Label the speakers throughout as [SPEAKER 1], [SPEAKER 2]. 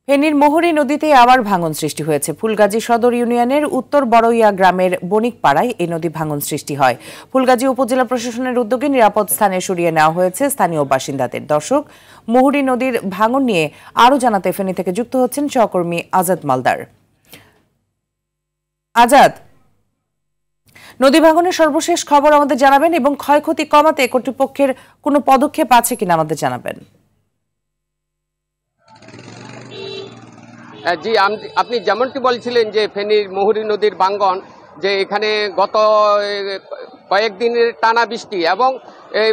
[SPEAKER 1] ফেনীর মোহরী নদীতে আবার ভাঙন সৃষ্টি হয়েছে। ফুলগাজী সদর ইউনিয়নের উত্তর বড়ইয়া গ্রামের বণিকপাড়ায় এই নদী ভাঙন সৃষ্টি হয়। ফুলগাজী উপজেলা প্রশাসনের উদ্যোগে নিরাপদ স্থানে সরিয়ে নেওয়া হয়েছে স্থানীয় বাসিন্দাদের। দর্শক, মোহরী নদীর ভাঙন নিয়ে আরও জানাতে ফেনী থেকে যুক্ত হচ্ছেন সহকর্মী আজাদ মালদার। আজাদ, নদী ভাঙনের সর্বশেষ খবর আমাদের জানাবেন এবং ক্ষয়ক্ষতি কমাতে কর্তৃপক্ষের কোনো পদক্ষেপ আছে কিনা আমাদের জানাবেন।
[SPEAKER 2] জি, আপনি যেমনটি বলছিলেন যে ফেনীর মোহরী নদীর ভাঙন, যে এখানে গত কয়েকদিনের টানা বৃষ্টি এবং এই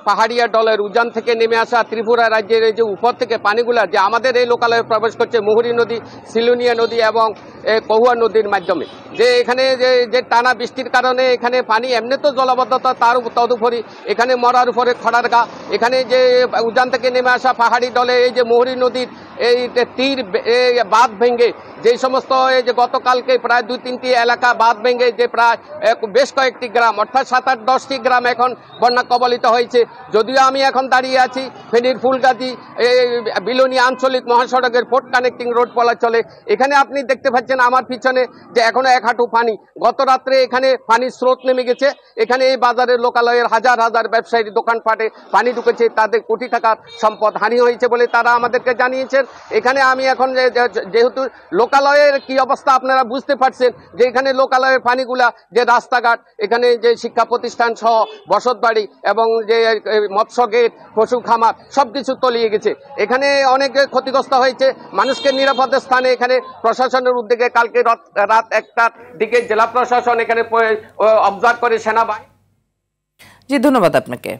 [SPEAKER 2] পাহাড়িয়া ডলের উজান থেকে নেমে আসা ত্রিপুরা রাজ্যের এই যে উপর থেকে পানিগুলা যে আমাদের এই লোকালয়ে প্রবেশ করছে মোহরী নদী, সিলুনিয়া নদী এবং কহুয়া নদীর মাধ্যমে, যে এখানে যে টানা বৃষ্টির কারণে এখানে পানি এমনি তো জলাবদ্ধতা, তার তদুপরি এখানে মরার উপরে খড়ার গা, এখানে যে উজান থেকে নেমে আসা পাহাড়ি ডলে এই যে মোহরী নদীর এই তীর বাঁধ ভেঙে যে সমস্ত এই যে গতকালকে প্রায় 2-3টি এলাকা বাঁধ ভেঙে যে প্রায় বেশ কয়েকটি গ্রাম অর্থাৎ 7-8-10টি গ্রাম এখন বন্যা কবলিত হয়েছে। যদিও আমি এখন দাঁড়িয়ে আছি ফেনীর ফুলগাজী বিলোনি আঞ্চলিক মহাসড়কের পোর্ট কানেক্টিং রোড বলা চলে। এখানে আপনি দেখতে পাচ্ছেন আমার পিছনে যে এখনো 1 হাঁটু পানি। গত রাত্রে এখানে পানির স্রোত নেমে গেছে। এখানে এই বাজারের লোকালয়ের হাজার হাজার ব্যবসায়ী দোকানপাটে পানি ঢুকেছে, তাদের কোটি টাকার সম্পদ হানি হয়েছে বলে তারা আমাদেরকে জানিয়েছেন। এখানে আমি এখন যেহেতু লোকালয়ের কি অবস্থা আপনারা বুঝতে পারছেন, যে এখানে লোকালয়ের পানিগুলা যে রাস্তাঘাট, এখানে যে শিক্ষা প্রতিষ্ঠান সহ বসতবাড়ি এবং যে মৎস্য গেট, পশু খামার সবকিছু তলিয়ে গেছে। এখানে অনেক ক্ষতিগ্রস্ত হয়েছে। মানুষকে নিরাপদ স্থানে এখানে প্রশাসনের উদ্যোগে কালকে রাত 1টার দিকে জেলা প্রশাসন এখানে অবজার্ভ করে সেনাবাহিনী।
[SPEAKER 1] জি, ধন্যবাদ আপনাকে।